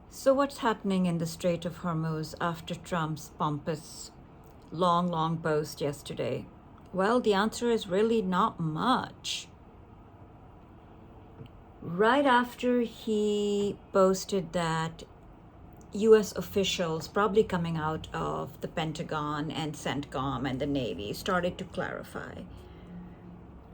So, what's happening in the Strait of Hormuz after Trump's pompous, long boast yesterday? Well, the answer is really not much. Right after he boasted that US officials, probably coming out of the Pentagon and CENTCOM and the Navy, started to clarify.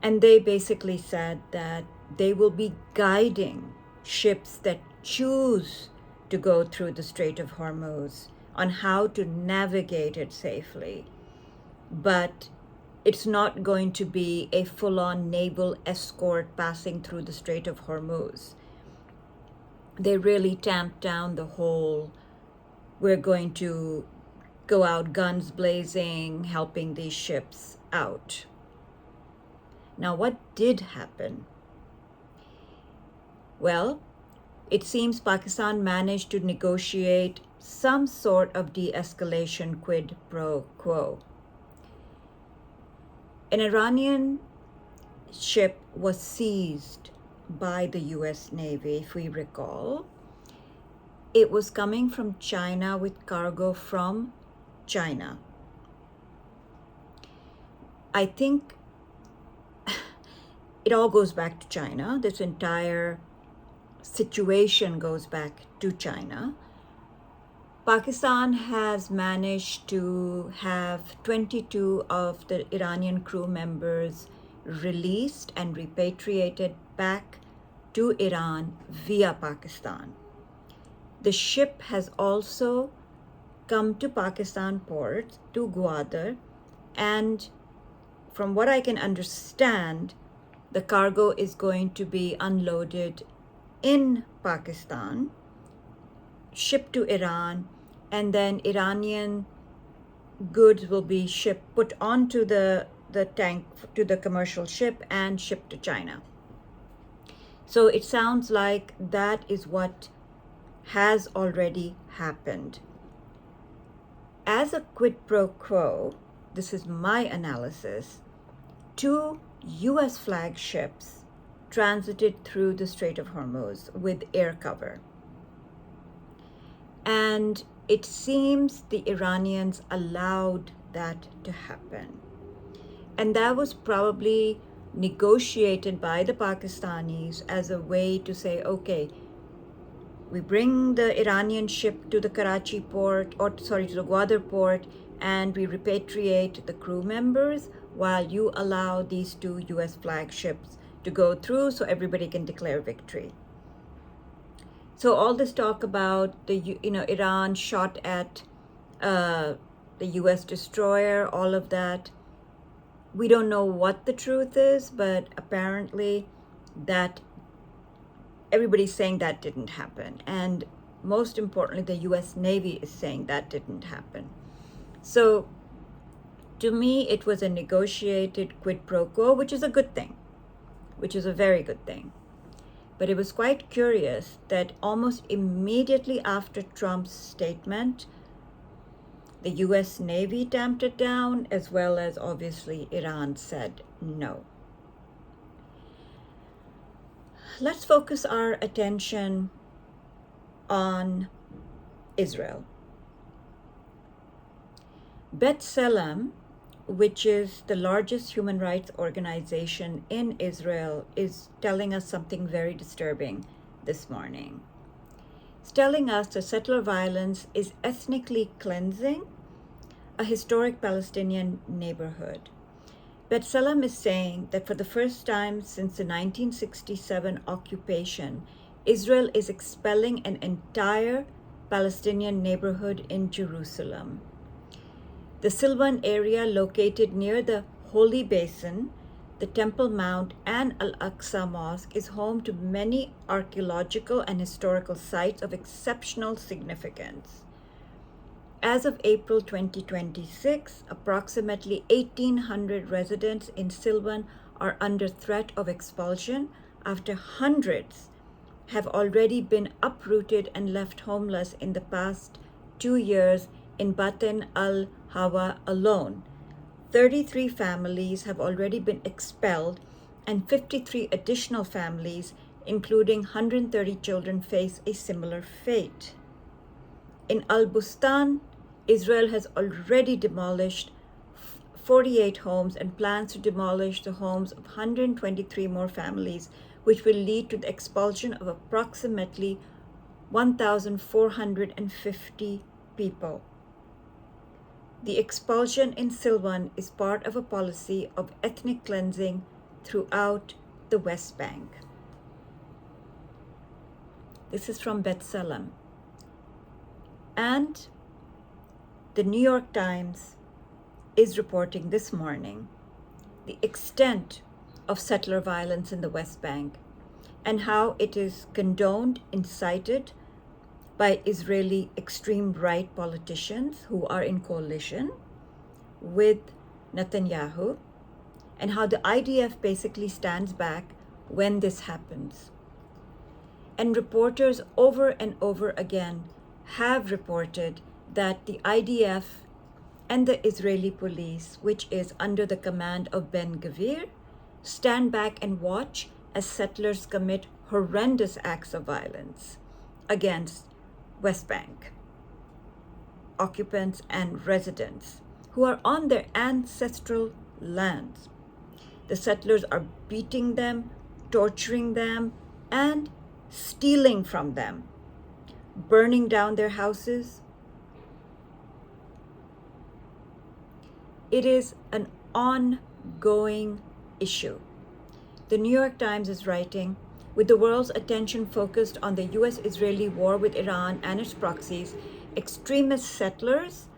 And they basically said that they will be guiding ships that choose to go through the Strait of Hormuz on how to navigate it safely. But it's not going to be a full-on naval escort passing through the Strait of Hormuz. They really tamped down the whole, we're going to go out guns blazing, helping these ships out. Now, what did happen? Well, it seems Pakistan managed to negotiate some sort of de-escalation quid pro quo. An Iranian ship was seized by the US Navy, if we recall. It was coming from China with cargo from China. I think it all goes back to China. This entire situation goes back to China. Pakistan has managed to have 22 of the Iranian crew members released and repatriated back to Iran via Pakistan. The ship has also come to Pakistan port, to Gwadar, and from what I can understand, the cargo is going to be unloaded in Pakistan, shipped to Iran, and then Iranian goods will be put onto the tank, to the commercial ship, and shipped to China. So it sounds like that is what has already happened. As a quid pro quo, this is my analysis, 2 US flagships transited through the Strait of Hormuz with air cover. And it seems the Iranians allowed that to happen. And that was probably negotiated by the Pakistanis as a way to say, okay, we bring the Iranian ship to the Karachi port, to the Gwadar port, and we repatriate the crew members while you allow these 2 US flagships to go through so everybody can declare victory. So all this talk about Iran shot at the US destroyer, all of that, we don't know what the truth is, but apparently that everybody's saying that didn't happen. And most importantly, the US Navy is saying that didn't happen. So to me, it was a negotiated quid pro quo, which is a good thing, which is a very good thing. But it was quite curious that almost immediately after Trump's statement, the US Navy tamped it down, as well as obviously Iran said no. Let's focus our attention on Israel. B'Tselem, which is the largest human rights organization in Israel, is telling us something very disturbing this morning. It's telling us that settler violence is ethnically cleansing a historic Palestinian neighborhood. B'Tselem is saying that for the first time since the 1967 occupation, Israel is expelling an entire Palestinian neighborhood in Jerusalem. The Silvan area, located near the Holy Basin, the Temple Mount, and Al-Aqsa Mosque, is home to many archaeological and historical sites of exceptional significance. As of April 2026, approximately 1,800 residents in Silvan are under threat of expulsion after hundreds have already been uprooted and left homeless in the past 2 years in Baten al-Hawa alone. 33 families have already been expelled, and 53 additional families, including 130 children, face a similar fate. In Al-Bustan, Israel has already demolished 48 homes and plans to demolish the homes of 123 more families, which will lead to the expulsion of approximately 1,450 people. The expulsion in Silwan is part of a policy of ethnic cleansing throughout the West Bank. This is from B'Tselem. And the New York Times is reporting this morning the extent of settler violence in the West Bank and how it is condoned, incited by Israeli extreme right politicians who are in coalition with Netanyahu, and how the IDF basically stands back when this happens. And reporters over and over again have reported that the IDF and the Israeli police, which is under the command of Ben-Gvir, stand back and watch as settlers commit horrendous acts of violence against West Bank occupants and residents who are on their ancestral lands. The settlers are beating them, torturing them, and stealing from them, burning down their houses. It is an ongoing issue. The New York Times is writing, with the world's attention focused on the US-Israeli war with Iran and its proxies, extremist settlers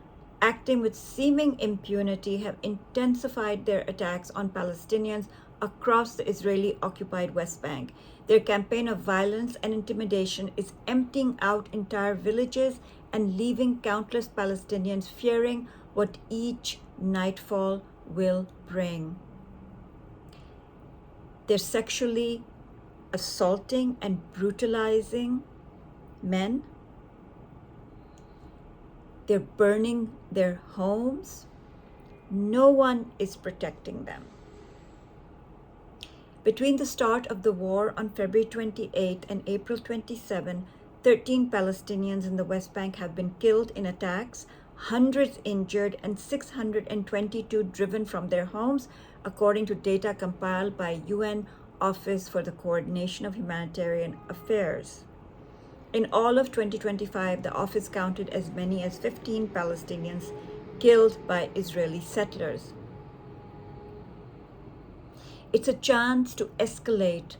acting with seeming impunity have intensified their attacks on Palestinians across the Israeli-occupied West Bank. Their campaign of violence and intimidation is emptying out entire villages and leaving countless Palestinians fearing what each nightfall will bring. They're sexually assaulting and brutalizing men. They're burning their homes. No one is protecting them. Between the start of the war on February 28 and April 27, 13 Palestinians in the West Bank have been killed in attacks, hundreds injured, and 622 driven from their homes, according to data compiled by UN Office for the Coordination of Humanitarian Affairs. In all of 2025, the office counted as many as 15 Palestinians killed by Israeli settlers. It's a chance to escalate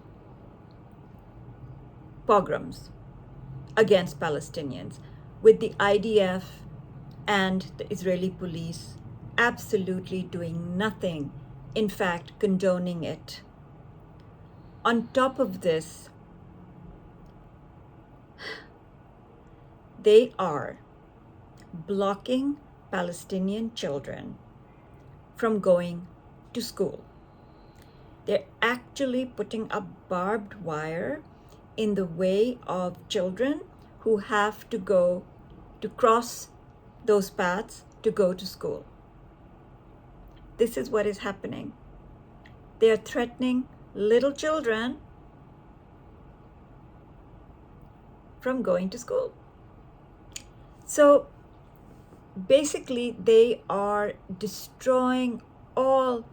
pogroms against Palestinians, with the IDF and the Israeli police absolutely doing nothing, in fact, condoning it. On top of this, they are blocking Palestinian children from going to school. They're actually putting up barbed wire in the way of children who have to go to cross those paths to go to school. This is what is happening. They are threatening little children from going to school. So basically, they are destroying all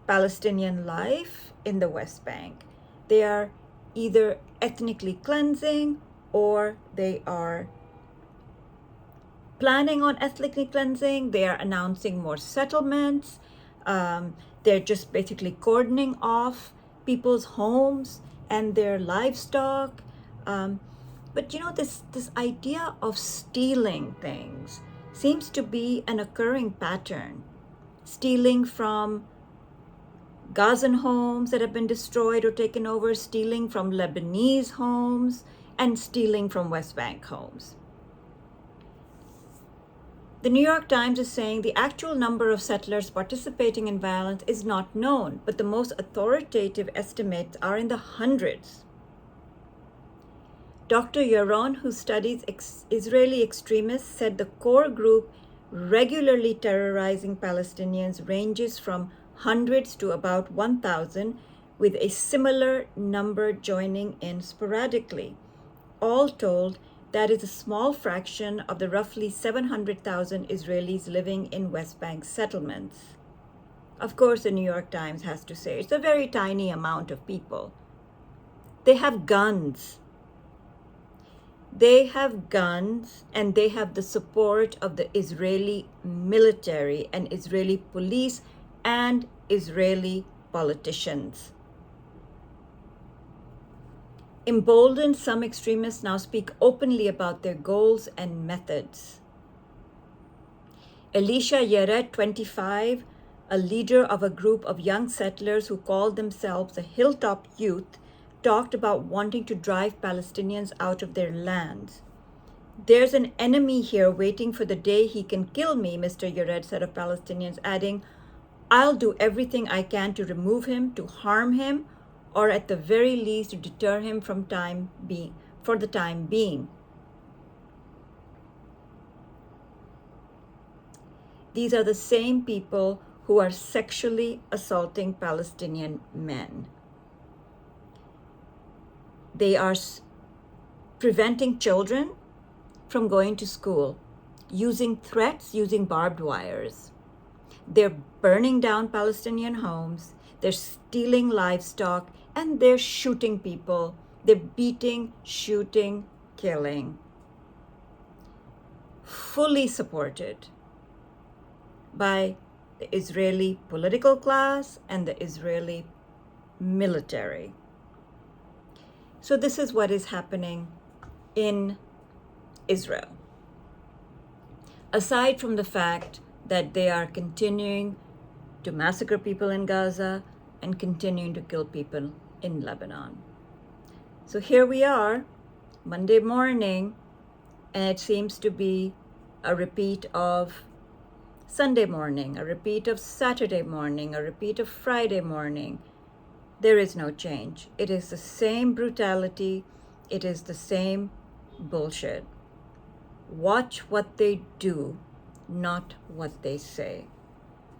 Palestinian life in the West Bank. They are either ethnically cleansing or they are planning on ethnically cleansing. They are announcing more settlements. They're just basically cordoning off people's homes and their livestock. But you know, this idea of stealing things seems to be an occurring pattern. Stealing from Gazan homes that have been destroyed or taken over, stealing from Lebanese homes, and stealing from West Bank homes. The New York Times is saying the actual number of settlers participating in violence is not known, but the most authoritative estimates are in the hundreds. Dr. Yaron, who studies Israeli extremists, said the core group regularly terrorizing Palestinians ranges from hundreds to about 1,000, with a similar number joining in sporadically. All told, that is a small fraction of the roughly 700,000 Israelis living in West Bank settlements. Of course, the New York Times has to say it's a very tiny amount of people. They have guns. They have guns, and they have the support of the Israeli military and Israeli police and Israeli politicians. Emboldened, some extremists now speak openly about their goals and methods. Elisha Yeret, 25, a leader of a group of young settlers who called themselves the Hilltop Youth, talked about wanting to drive Palestinians out of their lands. "There's an enemy here waiting for the day he can kill me," Mr. Yeret said of Palestinians, adding, "I'll do everything I can to remove him, to harm him, or at the very least to deter him for the time being." These are the same people who are sexually assaulting Palestinian men. They are preventing children from going to school, using threats, using barbed wires. They're burning down Palestinian homes, they're stealing livestock, and they're shooting people. They're beating, shooting, killing. Fully supported by the Israeli political class and the Israeli military. So this is what is happening in Israel. Aside from the fact that they are continuing to massacre people in Gaza and continuing to kill people in Lebanon. So here we are, Monday morning, and it seems to be a repeat of Sunday morning, a repeat of Saturday morning, a repeat of Friday morning. There is no change. It is the same brutality. It is the same bullshit. Watch what they do, not what they say.